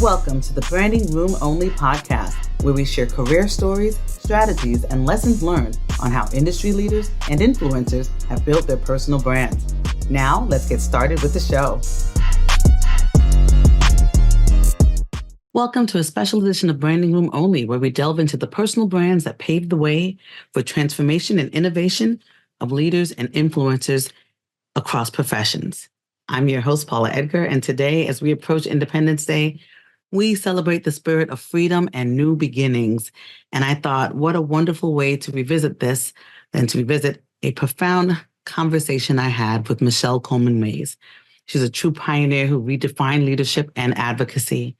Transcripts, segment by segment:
Welcome to the Branding Room Only podcast, where we share career stories, strategies, and lessons learned on how industry leaders and influencers have built their personal brands. Now, let's get started with the show. Welcome to a special edition of Branding Room Only, where we delve into the personal brands that paved the way for transformation and innovation of leaders and influencers across professions. I'm your host, Paula Edgar, and today, as we approach Independence Day, we celebrate the spirit of freedom and new beginnings. And I thought, what a wonderful way to revisit this than to revisit a profound conversation I had with Michele Coleman Mays. She's a true pioneer who redefined leadership and advocacy.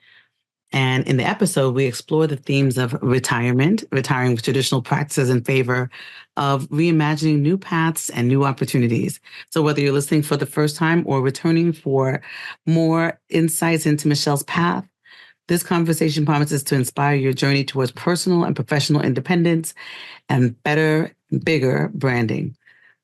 And in the episode, we explore the themes of retirement, retiring traditional practices in favor of reimagining new paths and new opportunities. So whether you're listening for the first time or returning for more insights into Michele's path, this conversation promises to inspire your journey towards personal and professional independence and better, bigger branding.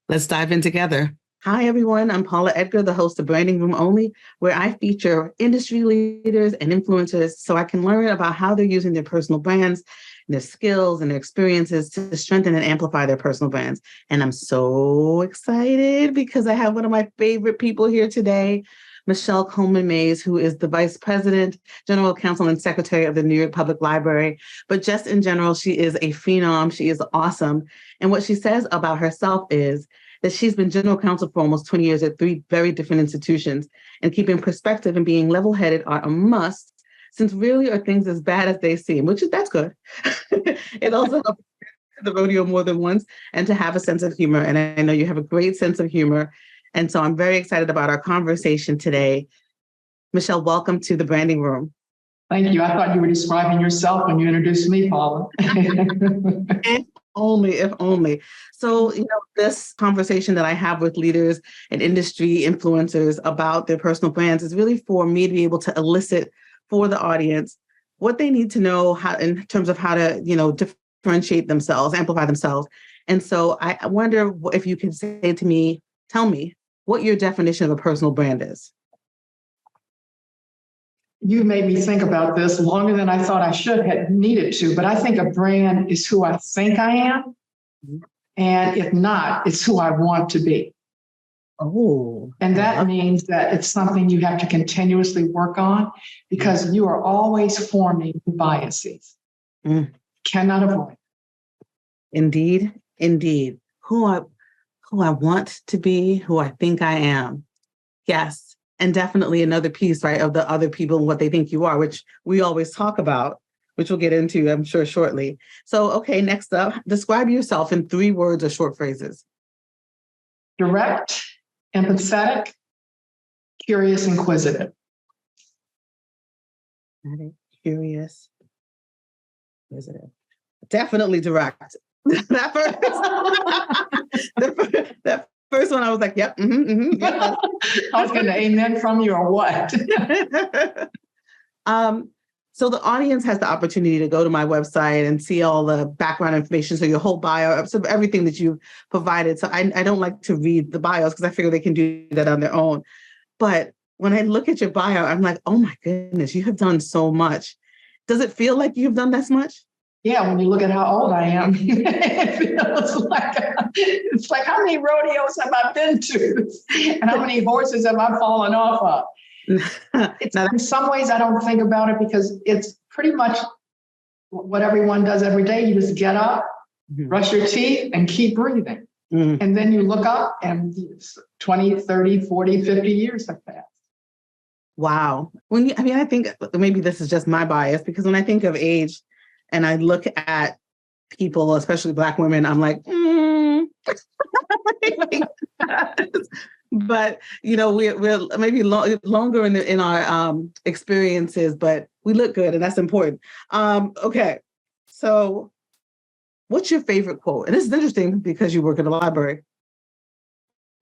Let's dive in together. Hi, everyone. I'm Paula Edgar, the host of Branding Room Only, where I feature industry leaders and influencers so I can learn about how they're using their personal brands, their skills, and their experiences to strengthen and amplify their personal brands. And I'm so excited because I have one of my favorite people here today, Michele Coleman Mays, who is the Vice President, General Counsel, and Secretary of the New York Public Library. But just in general, she is a phenom. She is awesome. And what she says about herself is that she's been General Counsel for almost 20 years at 3 very different institutions. And keeping perspective and being level-headed are a must, since rarely are things as bad as they seem, that's good. It also helps the rodeo more than once and to have a sense of humor. And I know you have a great sense of humor. And so I'm very excited about our conversation today. Michele, welcome to the Branding Room. Thank you. I thought you were describing yourself when you introduced me, Paula. If only. So, this conversation that I have with leaders and industry influencers about their personal brands is really for me to be able to elicit for the audience what they need to know how, in terms of how to, differentiate themselves, amplify themselves. And so I wonder if you can tell me what your definition of a personal brand is. You made me think about this longer than I thought I should have needed to, but I think a brand is who I think I am. And if not, it's who I want to be. Oh. And that means that it's something you have to continuously work on because you are always forming biases. Cannot avoid. Indeed. Who I want to be, who I think I am. Yes. And definitely another piece, right, of the other people and what they think you are, which we always talk about, which we'll get into, I'm sure, shortly. So, okay, next up, describe yourself in 3 words or short phrases. Direct, empathetic, curious, inquisitive. Curious, inquisitive. Definitely direct. That first one, I was like, yep. I was going to amen from you or what? So the audience has the opportunity to go to my website and see all the background information. So your whole bio, so everything that you've provided. So I don't like to read the bios because I figure they can do that on their own. But when I look at your bio, I'm like, oh my goodness, you have done so much. Does it feel like you've done this much? Yeah, when you look at how old I am, it's like how many rodeos have I been to, and how many horses have I fallen off of? In some ways, I don't think about it because it's pretty much what everyone does every day. You just get up, brush your teeth, and keep breathing. And then you look up, and 20, 30, 40, 50 years have passed. Wow. I think maybe this is just my bias because when I think of age, and I look at people, especially Black women, I'm like, But, we're maybe longer in our experiences, but we look good and that's important. Okay. So what's your favorite quote? And this is interesting because you work in the library.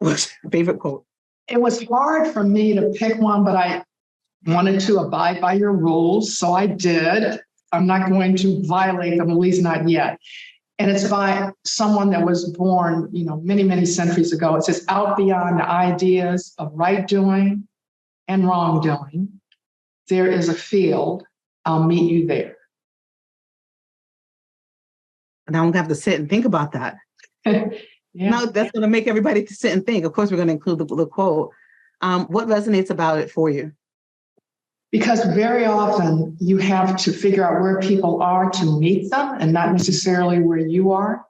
What's your favorite quote? It was hard for me to pick one, but I wanted to abide by your rules. So I did. I'm not going to violate them, at least not yet. And it's by someone that was born, many, many centuries ago. It says, out beyond the ideas of right doing and wrongdoing, there is a field, I'll meet you there. And I'm going to have to sit and think about that. Yeah. No, that's going to make everybody to sit and think. Of course, we're going to include the quote. What resonates about it for you? Because very often you have to figure out where people are to meet them and not necessarily where you are.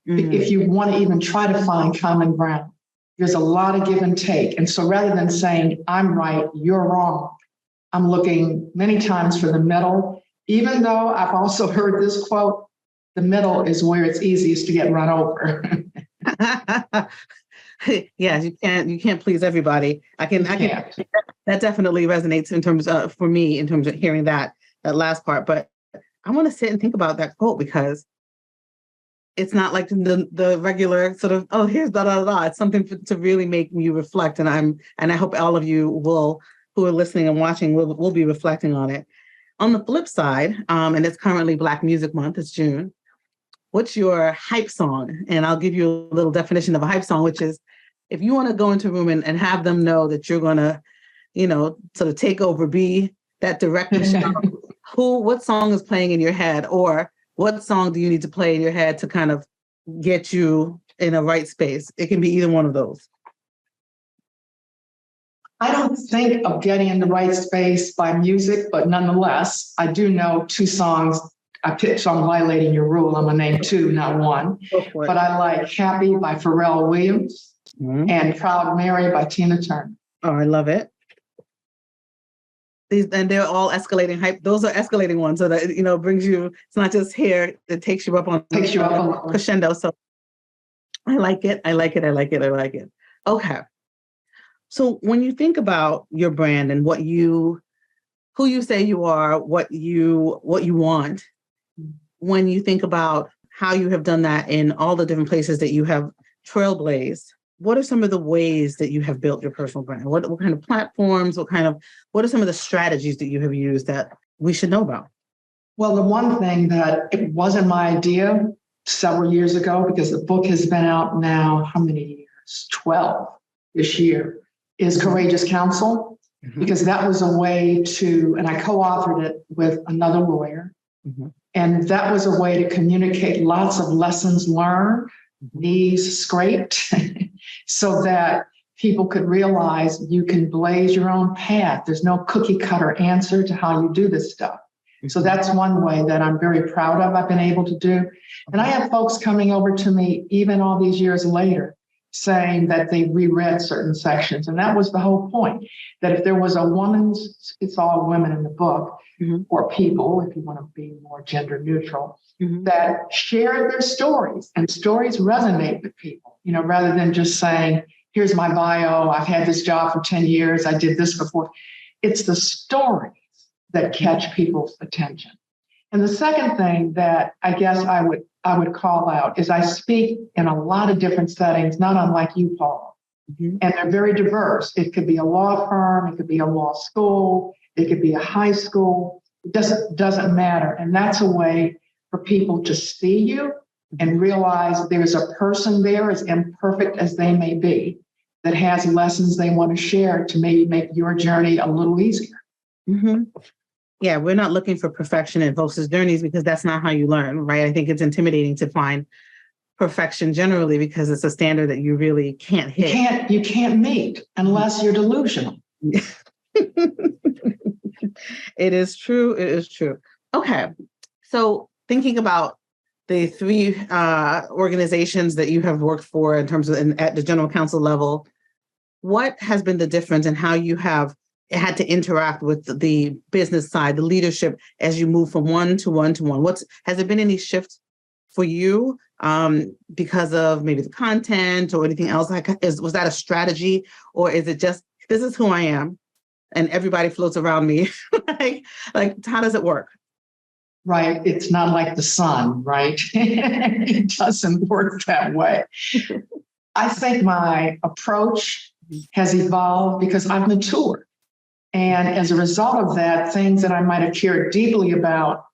Mm-hmm. If you want to even try to find common ground, there's a lot of give and take. And so rather than saying, I'm right, you're wrong, I'm looking many times for the middle, even though I've also heard this quote, the middle is where it's easiest to get run over. Yes, you can't please everybody. That definitely resonates in terms of, for me, in terms of hearing that last part. But I want to sit and think about that quote, because it's not like the regular sort of, oh, here's da da da. It's something to really make you reflect. And I hope all of you who are listening and watching will be reflecting on it. On the flip side, and it's currently Black Music Month, it's June. What's your hype song? And I'll give you a little definition of a hype song, which is if you want to go into a room and have them know that you're going to, sort of take over, be that director, what song is playing in your head, or what song do you need to play in your head to kind of get you in a right space? It can be either one of those. I don't think of getting in the right space by music, but nonetheless, I do know two songs. I picked, so I'm violating your rule. I'm going to name two, not one. But I like Happy by Pharrell Williams and Proud Mary by Tina Turner. Oh, I love it. And they're all escalating hype. Those are escalating ones, so that, brings you, it's not just here, it takes you up on crescendo. So I like it. Okay. So when you think about your brand and who you say you are, what you want, when you think about how you have done that in all the different places that you have trailblazed, what are some of the ways that you have built your personal brand? What kind of platforms, what are some of the strategies that you have used that we should know about? Well, the one thing that it wasn't my idea several years ago, because the book has been out now, how many years? 12 this year, is Courageous Counsel, because that was a way to, and I co-authored it with another lawyer, and that was a way to communicate lots of lessons learned, knees scraped, so that people could realize you can blaze your own path. There's no cookie cutter answer to how you do this stuff. So that's one way that I'm very proud of, I've been able to do. And I have folks coming over to me, even all these years later, saying that they reread certain sections. And that was the whole point, that if there was a woman's, it's all women in the book, or people, if you want to be more gender neutral, that shared their stories, and stories resonate with people, rather than just saying, here's my bio, I've had this job for 10 years, I did this before. It's the stories that catch people's attention. And the second thing that I guess I would call out is I speak in a lot of different settings, not unlike you, Paul. And they're very diverse. It could be a law firm, it could be a law school, it could be a high school. It doesn't matter. And that's a way for people to see you and realize there's a person there, as imperfect as they may be, that has lessons they want to share to maybe make your journey a little easier. Yeah, we're not looking for perfection in folks' journeys, because that's not how you learn, right? I think it's intimidating to find perfection generally, because it's a standard that you really can't hit. You can't meet unless you're delusional. It is true. Okay. So thinking about the three organizations that you have worked for in terms of at the general counsel level, what has been the difference in how you have had to interact with the business side, the leadership, as you move from one to one to one? Has there been any shift for you because of maybe the content or anything else? Was that a strategy, or is it just, this is who I am and everybody floats around me? like how does it work? Right. It's not like the sun, right? It doesn't work that way. I think my approach has evolved because I've matured. And as a result of that, things that I might have cared deeply about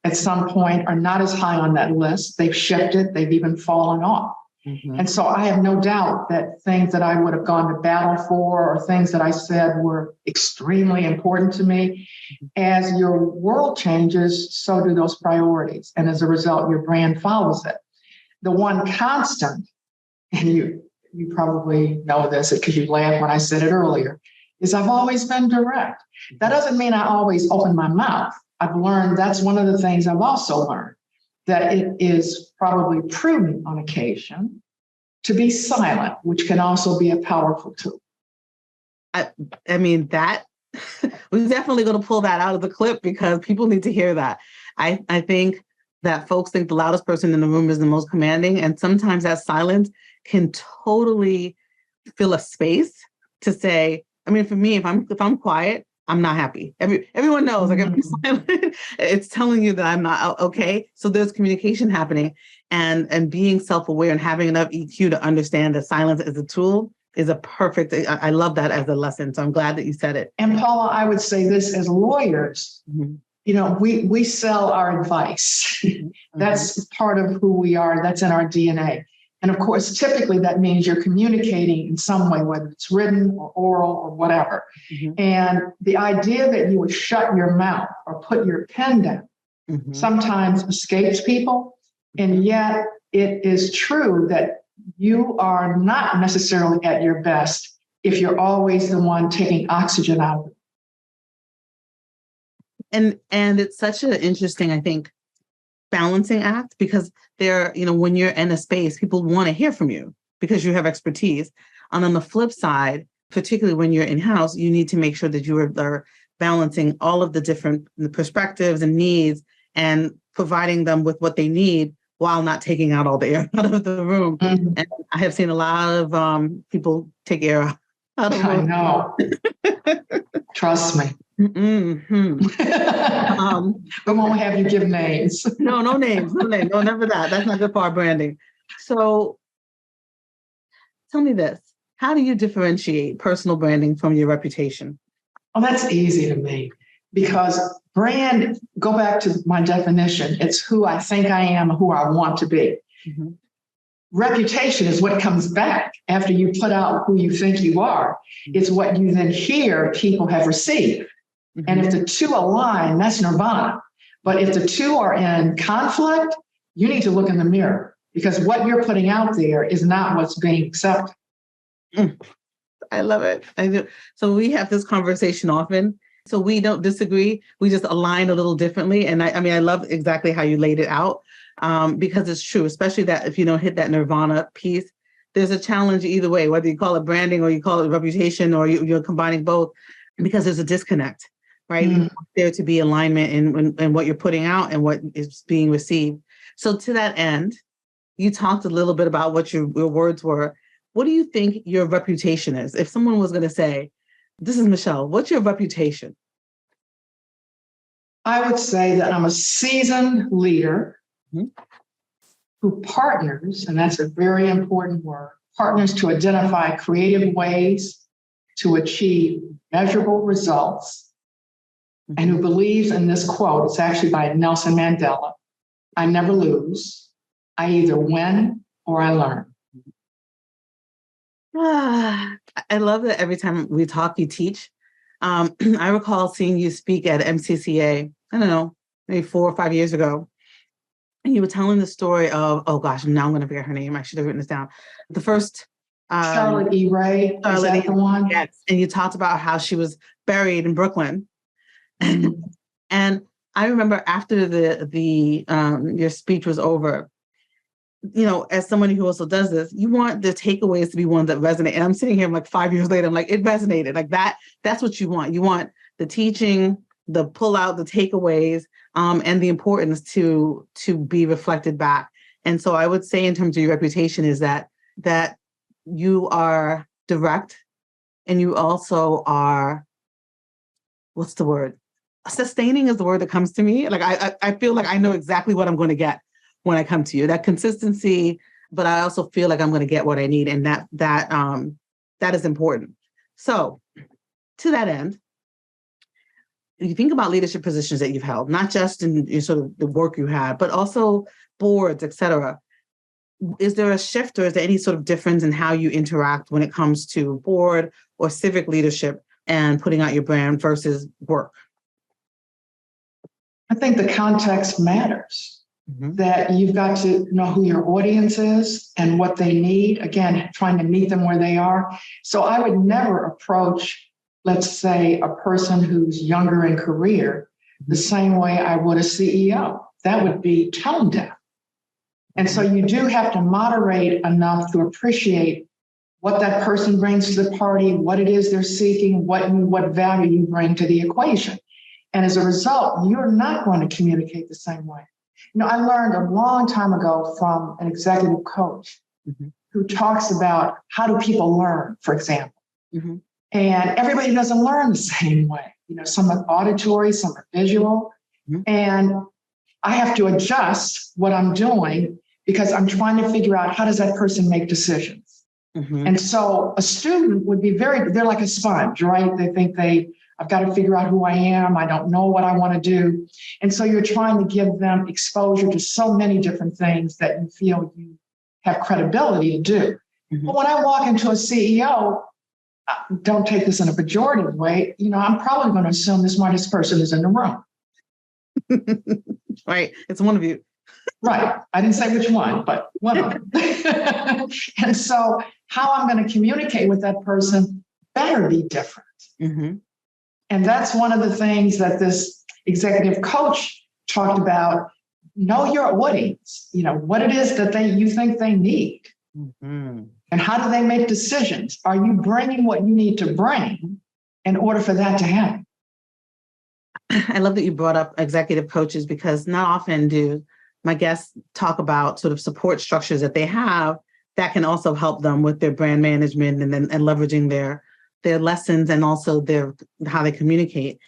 at some point are not as high on that list. They've shifted. They've even fallen off. Mm-hmm. And so I have no doubt that things that I would have gone to battle for or things that I said were extremely important to me. As your world changes, so do those priorities. And as a result, your brand follows it. The one constant, and you probably know this because you laughed when I said it earlier, is I've always been direct. That doesn't mean I always open my mouth. I've learned that's one of the things I've also learned, that it is probably prudent on occasion to be silent, which can also be a powerful tool. I mean, that we're definitely going to pull that out of the clip because people need to hear that. I think that folks think the loudest person in the room is the most commanding. And sometimes that silence can totally fill a space to say, I mean, for me, if I'm quiet, I'm not happy. Everyone knows, like, if I'm silent, it's telling you that I'm not okay. So there's communication happening, and being self-aware and having enough EQ to understand that silence is a tool is a perfect, I love that as a lesson. So I'm glad that you said it. And Paula, I would say this as lawyers, we sell our advice. That's part of who we are. That's in our DNA. And of course, typically that means you're communicating in some way, whether it's written or oral or whatever. And the idea that you would shut your mouth or put your pen down sometimes escapes people. And yet it is true that you are not necessarily at your best if you're always the one taking oxygen out of it. And it's such an interesting, I think, balancing act, because when you're in a space, people want to hear from you because you have expertise. And on the flip side, particularly when you're in-house, you need to make sure that you are balancing all of the different perspectives and needs and providing them with what they need while not taking out all the air out of the room. And I have seen a lot of people take air out of the room. I know. Trust me. Mm-hmm. We won't have you give names. No names. No, never that. That's not good for our branding. So tell me this. How do you differentiate personal branding from your reputation? Well, that's easy to me because brand, go back to my definition. It's who I think I am, who I want to be. Reputation is what comes back after you put out who you think you are. It's what you then hear people have received. And if the two align, that's nirvana. But if the two are in conflict, you need to look in the mirror because what you're putting out there is not what's being accepted. I love it. I do. So we have this conversation often. So we don't disagree. We just align a little differently. And I love exactly how you laid it out because it's true, especially that if you don't hit that nirvana piece, there's a challenge either way, whether you call it branding or you call it reputation or you're combining both, because there's a disconnect. Right? You want there to be alignment in what you're putting out and what is being received. So to that end, you talked a little bit about what your words were. What do you think your reputation is? If someone was going to say, this is Michele, what's your reputation? I would say that I'm a seasoned leader who partners, and that's a very important word, partners to identify creative ways to achieve measurable results, and who believes in this quote. It's actually by Nelson Mandela. I never lose. I either win or I learn. I love that every time we talk, you teach. I recall seeing you speak at MCCA, I don't know, maybe 4 or 5 years ago. And you were telling the story of, oh gosh, now I'm going to forget her name. I should have written this down. The first... Charlotte E. Ray, is that the one? Yes. And you talked about how she was buried in Brooklyn. And I remember after your speech was over, as somebody who also does this, you want the takeaways to be ones that resonate. And I'm sitting here, I'm like 5 years later, I'm like, it resonated. Like that's what you want. You want the teaching, the pull out, the takeaways, and the importance to be reflected back. And so I would say in terms of your reputation is that you are direct and you also are, what's the word? Sustaining is the word that comes to me. Like I feel like I know exactly what I'm going to get when I come to you. That consistency, but I also feel like I'm going to get what I need, and that is important. So, to that end, if you think about leadership positions that you've held, not just in sort of the work you had, but also boards, et cetera. is there a shift or is there any sort of difference in how you interact when it comes to board or civic leadership and putting out your brand versus work? I think the context matters. That you've got to know who your audience is and what they need. Again, trying to meet them where they are. So I would never approach, let's say, a person who's younger in career the same way I would a CEO. That would be tone deaf. And so you do have to moderate enough to appreciate what that person brings to the party, what it is they're seeking, what value you bring to the equation. And as a result, you're not going to communicate the same way. I learned a long time ago from an executive coach who talks about how do people learn, for example. And everybody doesn't learn the same way. Some are auditory, some are visual. And I have to adjust what I'm doing because I'm trying to figure out how does that person make decisions. And so a student would be they're like a sponge, right? They think I've got to figure out who I am. I don't know what I want to do. And so you're trying to give them exposure to so many different things that you feel you have credibility to do. But when I walk into a CEO, don't take this in a pejorative way, I'm probably going to assume the smartest person is in the room. Right. It's one of you. Right. I didn't say which one, but one of them. And so how I'm going to communicate with that person better be different. And that's one of the things that this executive coach talked about. Know your audience, what it is that you think they need. And how do they make decisions? Are you bringing what you need to bring in order for that to happen? I love that you brought up executive coaches because not often do my guests talk about sort of support structures that they have that can also help them with their brand management and leveraging their lessons and also how they communicate.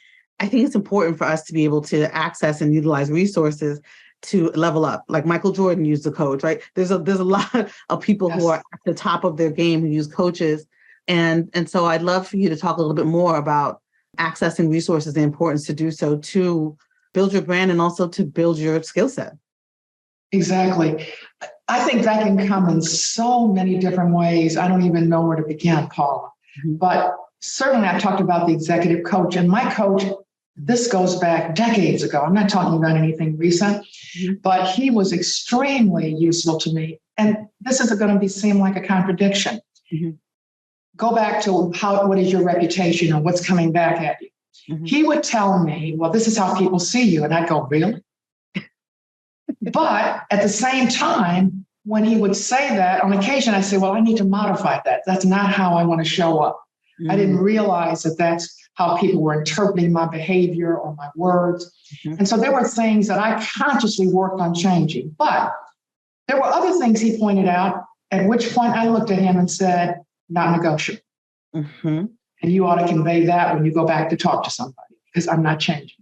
I think it's important for us to be able to access and utilize resources to level up. Like Michael Jordan used a coach, right? There's a lot of people who are at the top of their game who use coaches. And so I'd love for you to talk a little bit more about accessing resources, the importance to do so to build your brand and also to build your skill set. Exactly. I think that can come in so many different ways. I don't even know where to begin, Paula. But certainly I talked about the executive coach, and my coach, this goes back decades ago. I'm not talking about anything recent, but he was extremely useful to me. And this is going to seem like a contradiction. Go back to what is your reputation or what's coming back at you. He would tell me, well, this is how people see you. And I'd go, really? But at the same time, when he would say that, on occasion, I say, well, I need to modify that. That's not how I want to show up. I didn't realize that that's how people were interpreting my behavior or my words. And so there were things that I consciously worked on changing. But there were other things he pointed out, at which point I looked at him and said, not negotiable. And you ought to convey that when you go back to talk to somebody, because I'm not changing.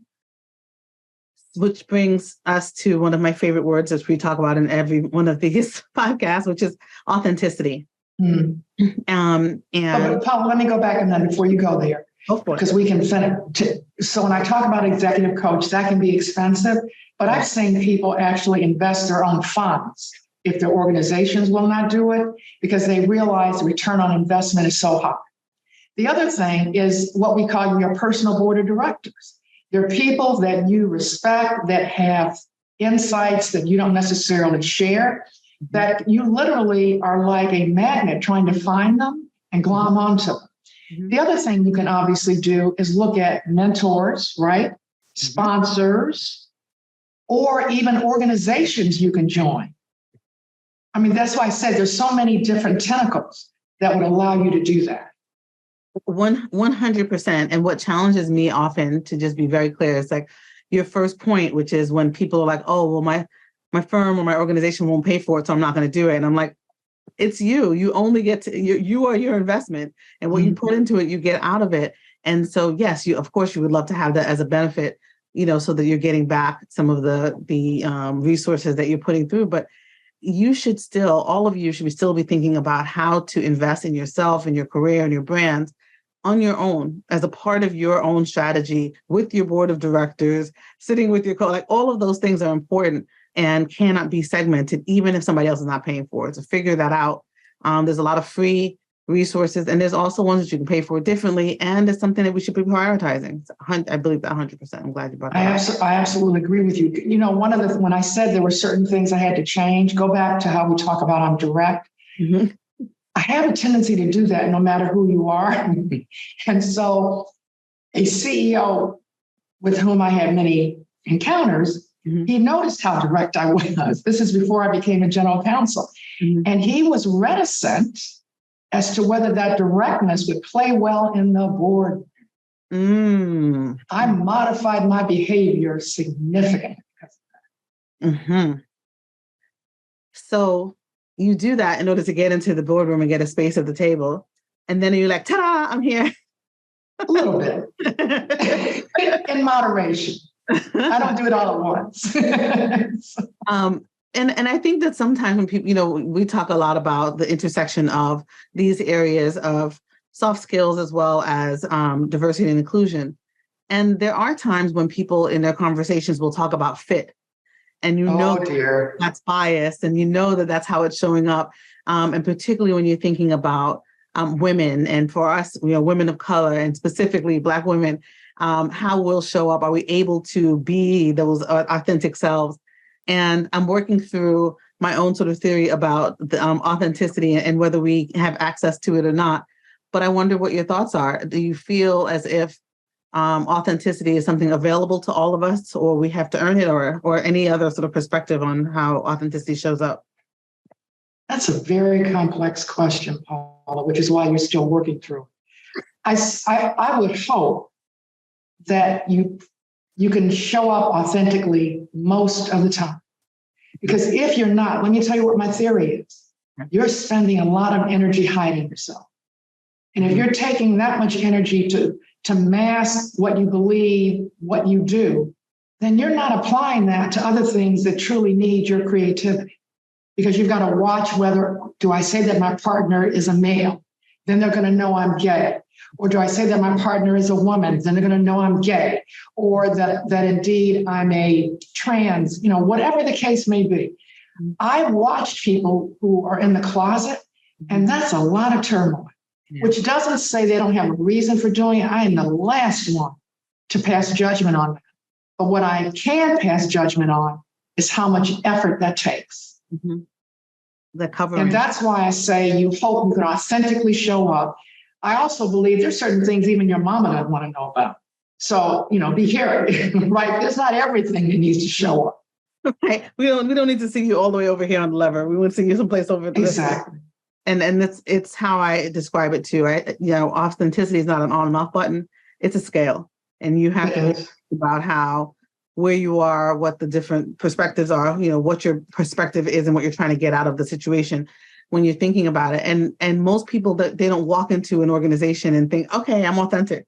Which brings us to one of my favorite words, as we talk about in every one of these podcasts, which is authenticity. And Paul, let me go back and then before you go there, because we can finish. So when I talk about executive coach, that can be expensive, but I've seen people actually invest their own funds if their organizations will not do it because they realize the return on investment is so high. The other thing is what we call your personal board of directors. They're people that you respect, that have insights that you don't necessarily share, that you literally are like a magnet trying to find them and glom onto them. The other thing you can obviously do is look at mentors, right? Sponsors, or even organizations you can join. I mean, that's why I said there's so many different tentacles that would allow you to do that. 100%. And what challenges me often, to just be very clear, is like your first point, which is when people are like, oh, well, my firm or my organization won't pay for it, so I'm not going to do it. And I'm like, it's you. You only get to, you are your investment. And what you put into it, you get out of it. And so, yes, of course, you would love to have that as a benefit, so that you're getting back some of the resources that you're putting through. But you should still, all of you should still be thinking about how to invest in yourself and your career and your brand on your own, as a part of your own strategy with your board of directors, sitting with your like all of those things are important. and cannot be segmented, even if somebody else is not paying for it. So figure that out. There's a lot of free resources, and there's also ones that you can pay for differently, and it's something that we should be prioritizing. I believe that 100%. I'm glad you brought that up. I absolutely agree with you. You know, when I said there were certain things I had to change, go back to how we talk about I'm direct. Mm-hmm. I have a tendency to do that no matter who you are. And so a CEO with whom I had many encounters, he noticed how direct I was. This is before I became a general counsel. And he was reticent as to whether that directness would play well in the board. I modified my behavior significantly. So you do that in order to get into the boardroom and get a space at the table. And then you're like, ta-da, I'm here. A little bit. In moderation. I don't do it all at once. And I think that sometimes when people, you know, we talk a lot about the intersection of these areas of soft skills as well as diversity and inclusion. And there are times when people in their conversations will talk about fit. And you know that's biased, and you know that that's how it's showing up. And particularly when you're thinking about women, and for us, you know, women of color, and specifically Black women, how we'll show up. Are we able to be those authentic selves? And I'm working through my own sort of theory about the authenticity and whether we have access to it or not. But I wonder what your thoughts are. Do you feel as if authenticity is something available to all of us, or we have to earn it, or any other sort of perspective on how authenticity shows up? That's a very complex question, Paula, which is why you're still working through. I would hope that you can show up authentically most of the time. Because if you're not, let me tell you what my theory is. You're spending a lot of energy hiding yourself. And if you're taking that much energy to mask what you believe, what you do, then you're not applying that to other things that truly need your creativity. Because you've got to watch whether, do I say that my partner is a male? Then they're going to know I'm gay. Or do I say that my partner is a woman? Then they're going to know I'm gay. Or that indeed I'm a trans, you know, whatever the case may be. I've watched people who are in the closet, and that's a lot of turmoil, which doesn't say they don't have a reason for doing it. I am the last one to pass judgment on that. But what I can pass judgment on is how much effort that takes. The covering. And that's why I say you hope you can authentically show up. I also believe there's certain things even your mama doesn't want to know about. So, you know, be careful, right? There's not everything that needs to show up. Right. We don't need to see you all the way over here on the lever. We want to see you someplace over there. Exactly. And it's how I describe it too. You know, authenticity is not an on and off button. It's a scale. And you have to think about where you are, what the different perspectives are, you know, what your perspective is and what you're trying to get out of the situation when you're thinking about it. And most people, that they don't walk into an organization and think, okay, I'm authentic,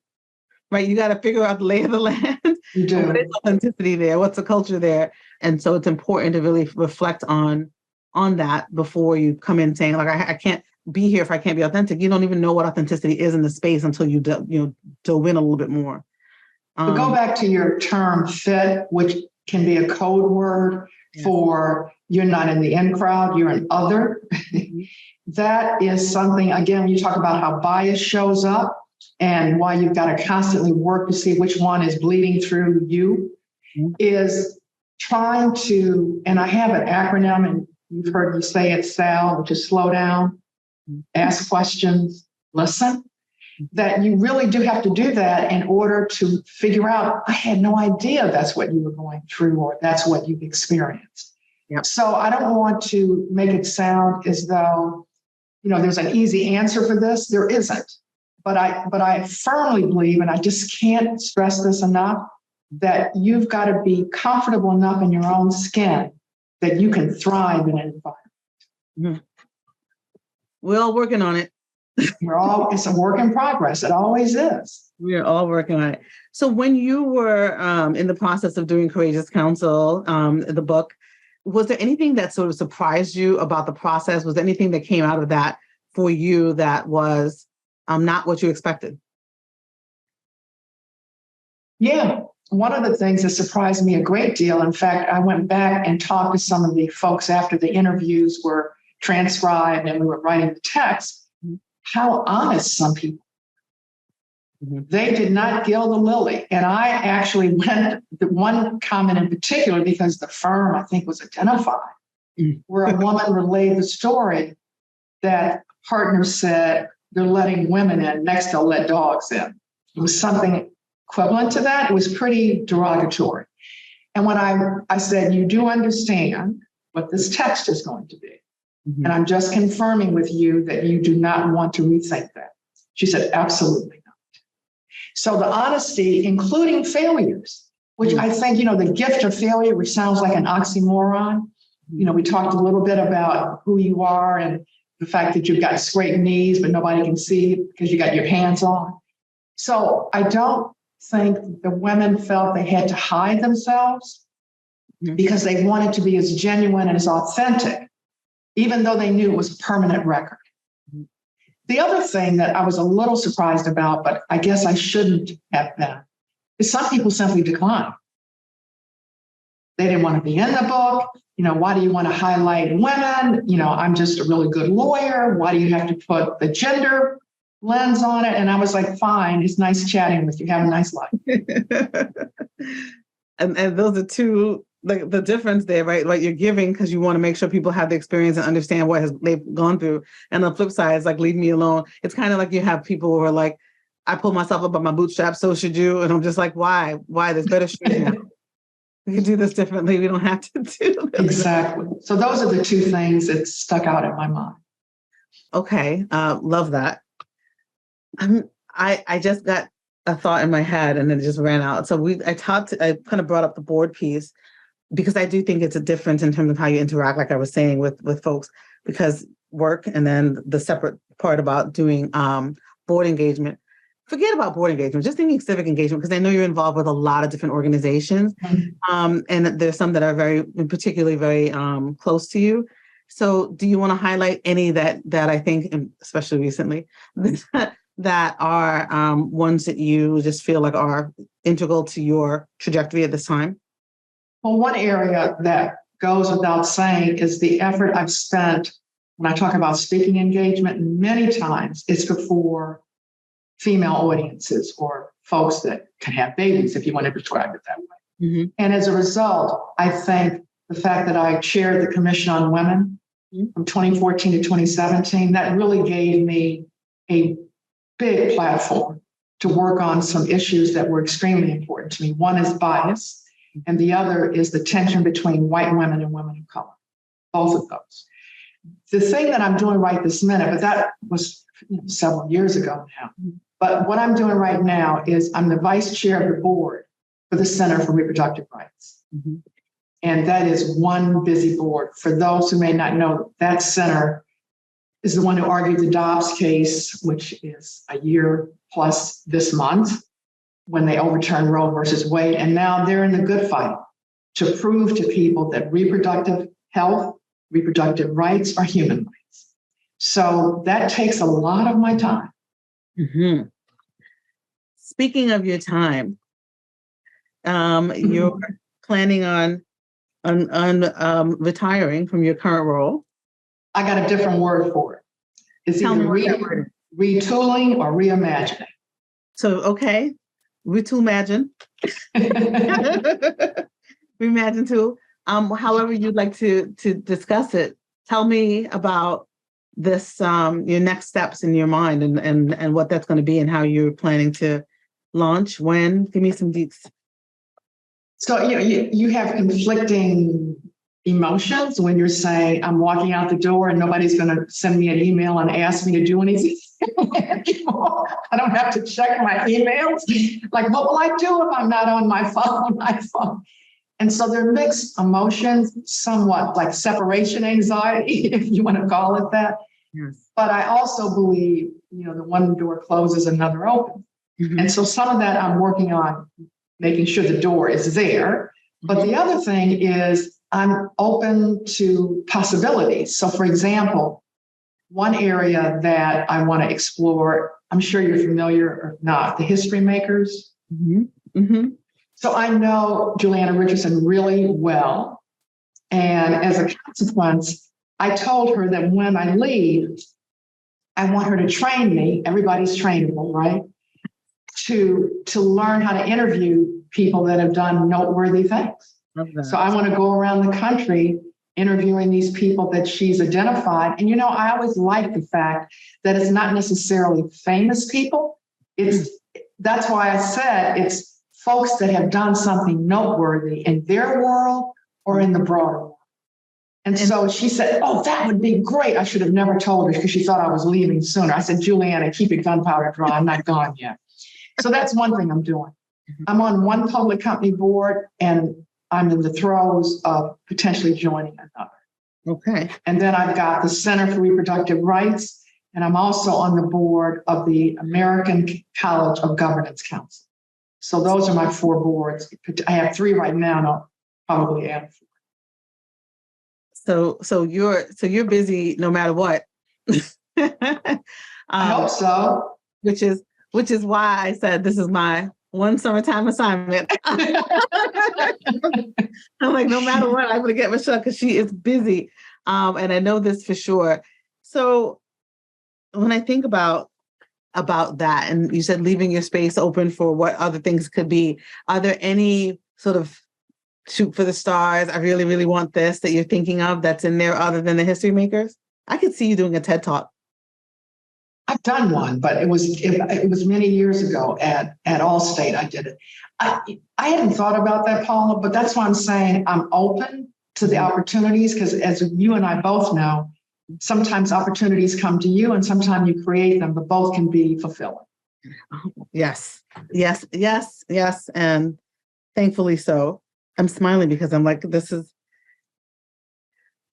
right? You got to figure out the lay of the land. You do. What is authenticity there? What's the culture there? And so it's important to really reflect on that before you come in saying, like, I can't be here if I can't be authentic. You don't even know what authenticity is in the space until you dove in a little bit more. But go back to your term fit, which can be a code word for you're not in the in crowd, you're an other. That is something, again, when you talk about how bias shows up and why you've got to constantly work to see which one is bleeding through you, is trying to, and I have an acronym, and you've heard me say it, SAL, which is slow down, ask questions, listen. That you really do have to do that in order to figure out, I had no idea that's what you were going through or that's what you've experienced. Yep. So I don't want to make it sound as though, you know, there's an easy answer for this. There isn't. But I firmly believe, and I just can't stress this enough, that you've got to be comfortable enough in your own skin that you can thrive in an environment. We're all working on it. It's a work in progress. It always is. We're all working on it. So when you were in the process of doing Courageous Counsel, the book, was there anything that sort of surprised you about the process? Was there anything that came out of that for you that was not what you expected? Yeah. one of the things that surprised me a great deal, in fact, I went back and talked to some of the folks after the interviews were transcribed and we were writing the text, how honest some people. They did not gild the lily. And I actually went, the one comment in particular, because the firm, I think, was identified, where a woman relayed the story that partners said they're letting women in, next they'll let dogs in. It was something equivalent to that. It was pretty derogatory. And when I said, you do understand what this text is going to be. And I'm just confirming with you that you do not want to rethink that. She said, absolutely not. So the honesty, including failures, which I think, the gift of failure, which sounds like an oxymoron. We talked a little bit about who you are and the fact that you've got straight knees, but nobody can see because you got your hands on. So I don't think the women felt they had to hide themselves because they wanted to be as genuine and as authentic, even though they knew it was a permanent record. The other thing that I was a little surprised about, but I guess I shouldn't have been, is some people simply declined. They didn't want to be in the book. Why do you want to highlight women? I'm just a really good lawyer. Why do you have to put the gender lens on it? And I was like, fine, it's nice chatting with you. Have a nice life. and those are two, the difference there, right? Like you're giving because you want to make sure people have the experience and understand what they've gone through. And the flip side is like, leave me alone. It's kind of like you have people who are like, I pull myself up by my bootstraps, so should you. And I'm just like, why? There's better shoes now. We can do this differently. We don't have to do this. Exactly. So those are the two things that stuck out in my mind. Okay. Love that. I just got a thought in my head and then it just ran out. So I kind of brought up the board piece because I do think it's a difference in terms of how you interact, like I was saying with folks, because work and then the separate part about doing board engagement. Forget about board engagement, just thinking civic engagement, because I know you're involved with a lot of different organizations. And there's some that are particularly very close to you. So do you want to highlight any that I think, especially recently, that are ones that you just feel like are integral to your trajectory at this time? Well, one area that goes without saying is the effort I've spent when I talk about speaking engagement. Many times it's before female audiences or folks that can have babies, if you want to describe it that way. And as a result, I think the fact that I chaired the Commission on Women from 2014 to 2017, that really gave me a big platform to work on some issues that were extremely important to me. One is bias, and the other is the tension between white women and women of color, both of those. The thing that I'm doing right this minute, but that was several years ago now, but what I'm doing right now is I'm the vice chair of the board for the Center for Reproductive Rights. And that is one busy board. For those who may not know, that center is the one who argued the Dobbs case, which is a year plus this month when they overturned Roe versus Wade. And now they're in the good fight to prove to people that reproductive health, reproductive rights are human rights. So that takes a lot of my time. Speaking of your time, you're planning on retiring from your current role. I got a different word for it. It's either retooling or reimagining. So, okay, retool-magine. Reimagine tool. However you'd like to discuss it. Tell me about this, your next steps in your mind and what that's going to be and how you're planning to launch, when. Give me some deets. So you have conflicting emotions when you're saying, I'm walking out the door and nobody's going to send me an email and ask me to do anything anymore. I don't have to check my emails. Like, what will I do if I'm not on my iPhone? And so they're mixed emotions, somewhat like separation anxiety, if you want to call it that. Yes. But I also believe, the one door closes, another opens. And so some of that I'm working on making sure the door is there. But the other thing is I'm open to possibilities. So for example, one area that I want to explore, I'm sure you're familiar or not, the history makers. So I know Juliana Richardson really well. And as a consequence, I told her that when I leave, I want her to train me. Everybody's trainable, right? To learn how to interview people that have done noteworthy things. So I want to go around the country interviewing these people that she's identified. And, I always like the fact that it's not necessarily famous people. That's why I said it's folks that have done something noteworthy in their world or in the broader world. And so she said, oh, that would be great. I should have never told her because she thought I was leaving sooner. I said, Juliana, keep your gunpowder dry. I'm not gone yet. So that's one thing I'm doing. I'm on one public company board, and I'm in the throes of potentially joining another. Okay. And then I've got the Center for Reproductive Rights, and I'm also on the board of the American College of Governance Council. So those are my 4 boards. I have 3 right now, and I'll probably add 4. So you're busy no matter what. I hope so. Which is why I said this is my one summertime assignment. I'm like, no matter what, I'm going to get Michele because she is busy. And I know this for sure. So when I think about that, and you said leaving your space open for what other things could be, are there any sort of shoot for the stars, I really, really want this, that you're thinking of that's in there other than the history makers? I could see you doing a TED Talk. I've done one, but it was many years ago at Allstate. I did it. I hadn't thought about that, Paula, but that's why I'm saying I'm open to the opportunities, because as you and I both know, sometimes opportunities come to you and sometimes you create them, but both can be fulfilling. Yes. And thankfully so. I'm smiling because I'm like, this is,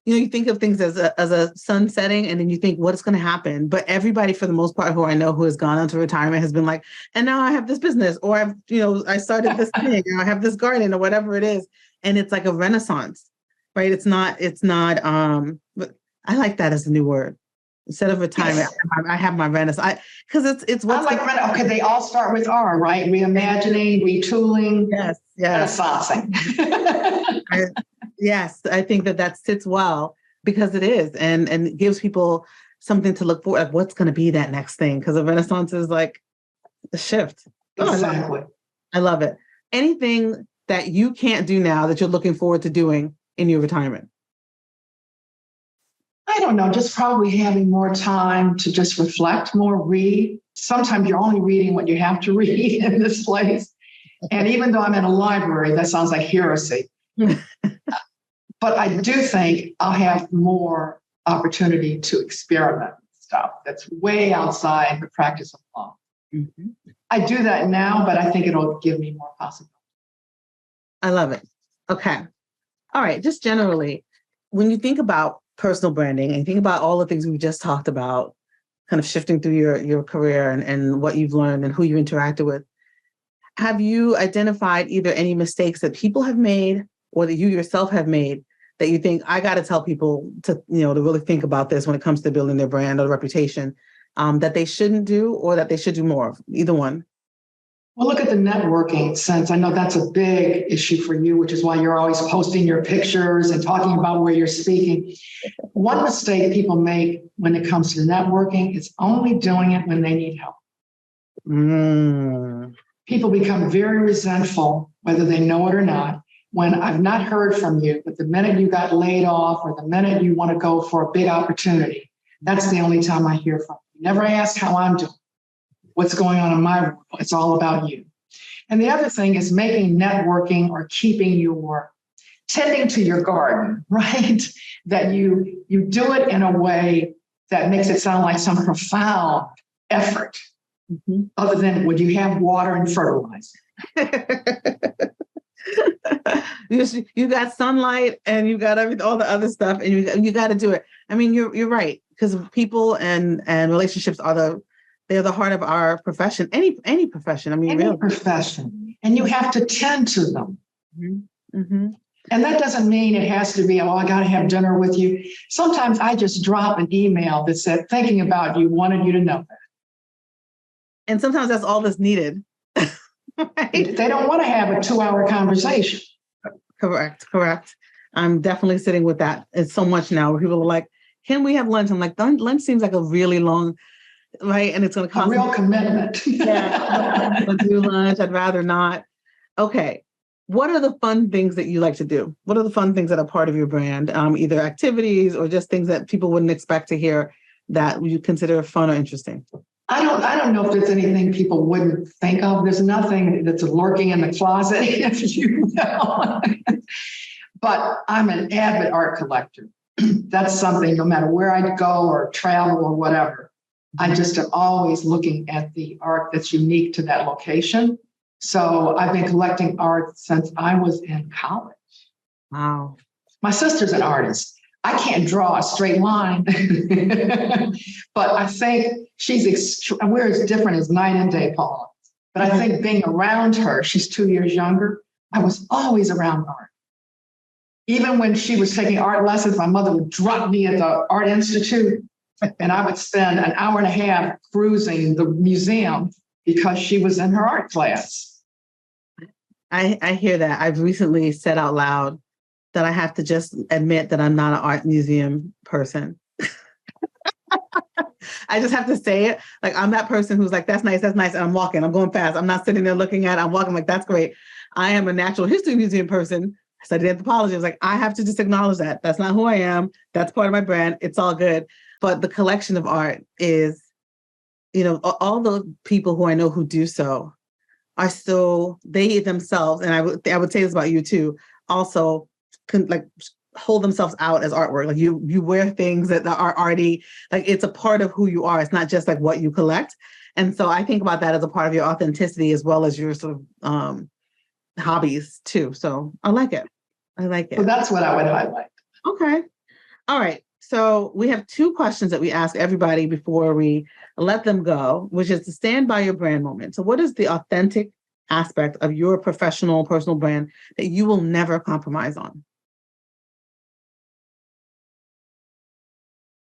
you think of things as a sun setting, and then you think what's going to happen. But everybody, for the most part, who I know who has gone into retirement has been like, and now I have this business, or I started this thing, or I have this garden, or whatever it is. And it's like a renaissance, right? It's not, but I like that as a new word. Instead of retirement, yes. I have my renaissance. Because it's what's okay, they all start with R, right? Reimagining, retooling, yes. renaissancing. Yes, I think that sits well because it is, and it gives people something to look for. Like, what's going to be that next thing? Because a renaissance is like a shift. Exactly. I love it. Anything that you can't do now that you're looking forward to doing in your retirement? I don't know, just probably having more time to just reflect more, read. Sometimes you're only reading what you have to read in this place. And even though I'm in a library, that sounds like heresy. But I do think I'll have more opportunity to experiment with stuff that's way outside the practice of law. Mm-hmm. I do that now, but I think it'll give me more possibilities. I love it. Okay. All right. Just generally, when you think about personal branding and you think about all the things we just talked about, kind of shifting through your career and what you've learned and who you interacted with, have you identified either any mistakes that people have made or that you yourself have made that you think, I got to tell people to really think about this when it comes to building their brand or reputation, that they shouldn't do or that they should do more of? Either one. Well, look at the networking sense. I know that's a big issue for you, which is why you're always posting your pictures and talking about where you're speaking. One mistake people make when it comes to networking is only doing it when they need help. People become very resentful, whether they know it or not, when I've not heard from you, but the minute you got laid off or the minute you want to go for a big opportunity, that's the only time I hear from you. Never ask how I'm doing. What's going on in my world? It's all about you. And the other thing is making networking or tending to your garden, right? That you do it in a way that makes it sound like some profound effort, other than would you have water and fertilizer? You got sunlight and you got all the other stuff, and you got to do it. I mean, you're right, because people and relationships they're the heart of our profession, any profession. I mean, any really. profession, and you have to tend to them. Mm-hmm. And that doesn't mean it has to be, I got to have dinner with you. Sometimes I just drop an email that said, thinking about you, wanted you to know that. And sometimes that's all that's needed. Right? They don't want to have a 2-hour conversation. Correct. I'm definitely sitting with that. It's so much now where people are like, can we have lunch? I'm like, lunch seems like a really long, right? And it's going to cost a real commitment. Yeah, I'm going to do lunch. I'd rather not. Okay. What are the fun things that you like to do? What are the fun things that are part of your brand? Either activities or just things that people wouldn't expect to hear that you consider fun or interesting? I don't know if there's anything people wouldn't think of. There's nothing that's lurking in the closet, if you know. But I'm an avid art collector. That's something, no matter where I go or travel or whatever, I just am always looking at the art that's unique to that location. So I've been collecting art since I was in college. Wow. My sister's an artist. I can't draw a straight line, but I think we're as different as night and day, Paula. But I think being around her, she's 2 years younger, I was always around art. Even when she was taking art lessons, my mother would drop me at the Art Institute, and I would spend an hour and a half cruising the museum because she was in her art class. I hear that. I've recently said out loud that I have to just admit that I'm not an art museum person. I just have to say it. Like, I'm that person who's like, that's nice. And I'm walking, I'm going fast. I'm not sitting there looking at it. I'm walking like, that's great. I am a natural history museum person. I studied anthropology. I was like, I have to just acknowledge that. That's not who I am. That's part of my brand. It's all good. But the collection of art is, all the people who I know who do so are still, they themselves, and I would say this about you too, also hold themselves out as artwork. Like you wear things that are already, like, it's a part of who you are. It's not just like what you collect. And so I think about that as a part of your authenticity as well as your sort of hobbies too. So I like it. So that's what I would highlight. Okay. All right. So we have 2 questions that we ask everybody before we let them go, which is to stand by your brand moment. So what is the authentic aspect of your professional, personal brand that you will never compromise on?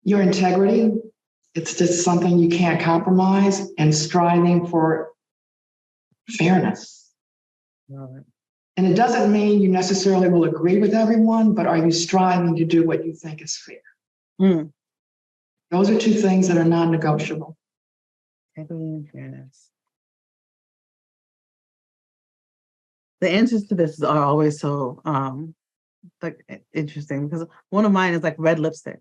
Your integrity. It's just something you can't compromise, and striving for fairness. Right. And it doesn't mean you necessarily will agree with everyone, but are you striving to do what you think is fair? Mm. Those are 2 things that are non-negotiable. Integrity and fairness. The answers to this are always so interesting, because one of mine is like red lipstick.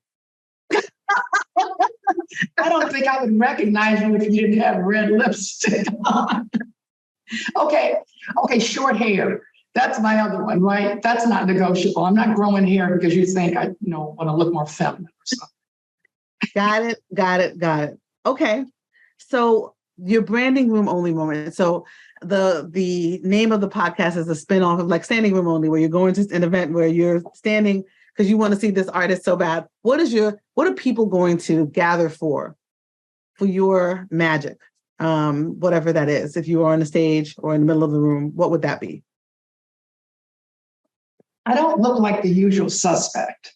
I don't think I would recognize you if you didn't have red lipstick on. Okay, short hair. That's my other one, right? That's not negotiable. I'm not growing hair because you think I, want to look more feminine or something. Got it. Okay. So your branding room only moment. So the name of the podcast is a spinoff of like standing room only, where you're going to an event where you're standing because you want to see this artist so bad. What are people going to gather for your magic? Whatever that is. If you are on the stage or in the middle of the room, what would that be? I don't look like the usual suspect.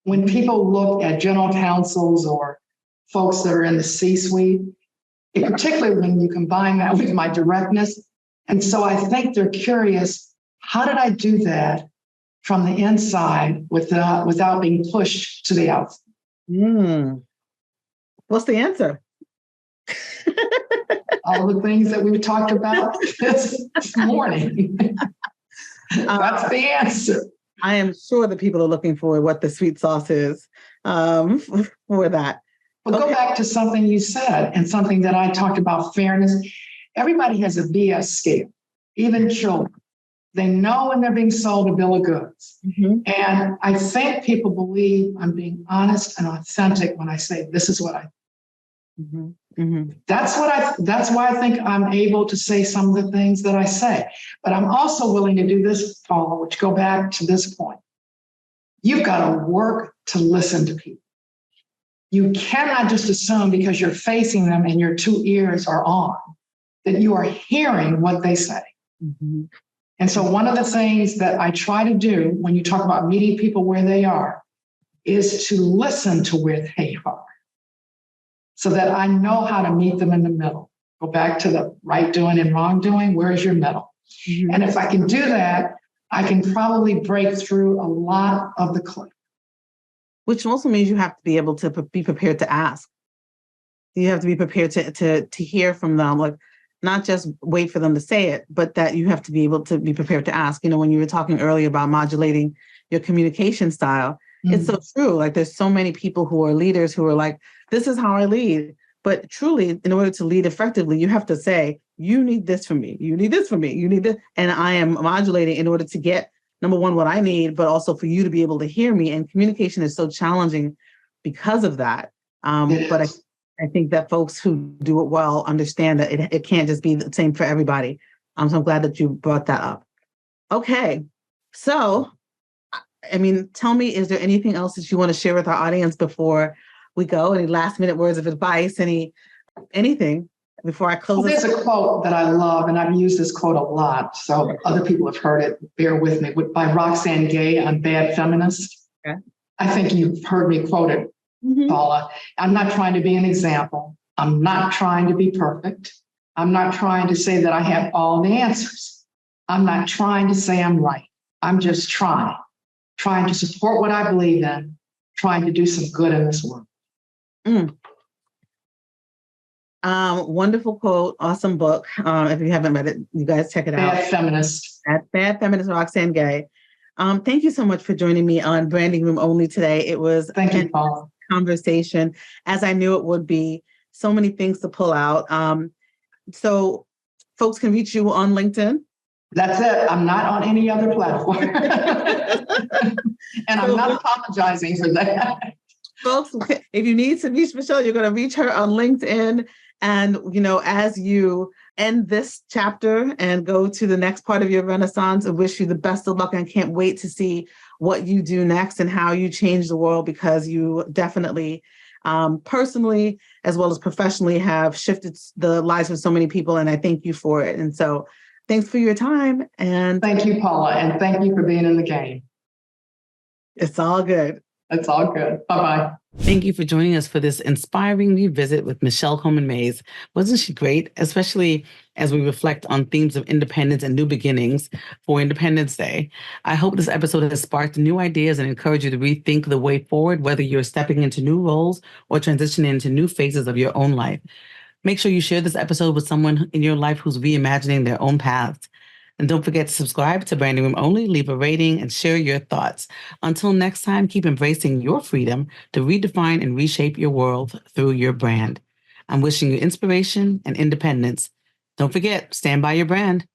When people look at general counsels or folks that are in the C-suite, particularly when you combine that with my directness. And so I think they're curious, how did I do that from the inside without being pushed to the outside? What's the answer? All the things that we've talked about this morning. That's the answer. I am sure that people are looking for what the sweet sauce is for that. But go back to something you said and something that I talked about, fairness. Everybody has a BS scale, even children. They know when they're being sold a bill of goods. Mm-hmm. And I think people believe I'm being honest and authentic when I say, this is what I think. Mm-hmm. Mm-hmm. That's why I think I'm able to say some of the things that I say. But I'm also willing to do this, Paula, which go back to this point. You've got to work to listen to people. You cannot just assume because you're facing them and your 2 ears are on that you are hearing what they say. Mm-hmm. And so one of the things that I try to do when you talk about meeting people where they are is to listen to where they are so that I know how to meet them in the middle. Go back to the right doing and wrong doing. Where's your middle? Mhm. And if I can do that, I can probably break through a lot of the clay. Which also means you have to be able to be prepared to ask. You have to be prepared to hear from them, like not just wait for them to say it, but that you have to be able to be prepared to ask. When you were talking earlier about modulating your communication style, it's so true. Like there's so many people who are leaders who are like, this is how I lead. But truly, in order to lead effectively, you have to say, you need this from me. You need this from me. You need this. And I am modulating in order to get, number one, what I need, but also for you to be able to hear me. And communication is so challenging because of that. But I think that folks who do it well understand that it can't just be the same for everybody. So I'm glad that you brought that up. Okay. So, tell me, is there anything else that you want to share with our audience before we go? Any last minute words of advice? Anything before I close? Well, there's a quote that I love, and I've used this quote a lot, so other people have heard it. Bear with me. By Roxane Gay on Bad Feminist. Okay. I think you've heard me quote it, Paula. I'm not trying to be an example. I'm not trying to be perfect. I'm not trying to say that I have all the answers. I'm not trying to say I'm right. I'm just trying to support what I believe in, trying to do some good in this world. Wonderful quote, awesome book. If you haven't read it, you guys check it out. Bad Feminist. Bad Feminist, Roxane Gay. Thank you so much for joining me on Branding Room Only today. It was a conversation, as I knew it would be. So many things to pull out. So folks can reach you on LinkedIn. That's it. I'm not on any other platform. And I'm not apologizing for that. Folks, if you need to reach Michele, you're going to reach her on LinkedIn. And, as you end this chapter and go to the next part of your renaissance, I wish you the best of luck and can't wait to see what you do next and how you change the world, because you definitely personally, as well as professionally, have shifted the lives of so many people. And I thank you for it. And so thanks for your time. And thank you, Paula. And thank you for being in the game. It's all good. It's all good. Bye-bye. Thank you for joining us for this inspiring revisit with Michele Coleman Mays. Wasn't she great? Especially as we reflect on themes of independence and new beginnings for Independence Day. I hope this episode has sparked new ideas and encouraged you to rethink the way forward, whether you're stepping into new roles or transitioning into new phases of your own life. Make sure you share this episode with someone in your life who's reimagining their own paths. And don't forget to subscribe to Branding Room Only, leave a rating, and share your thoughts. Until next time, keep embracing your freedom to redefine and reshape your world through your brand. I'm wishing you inspiration and independence. Don't forget, stand by your brand.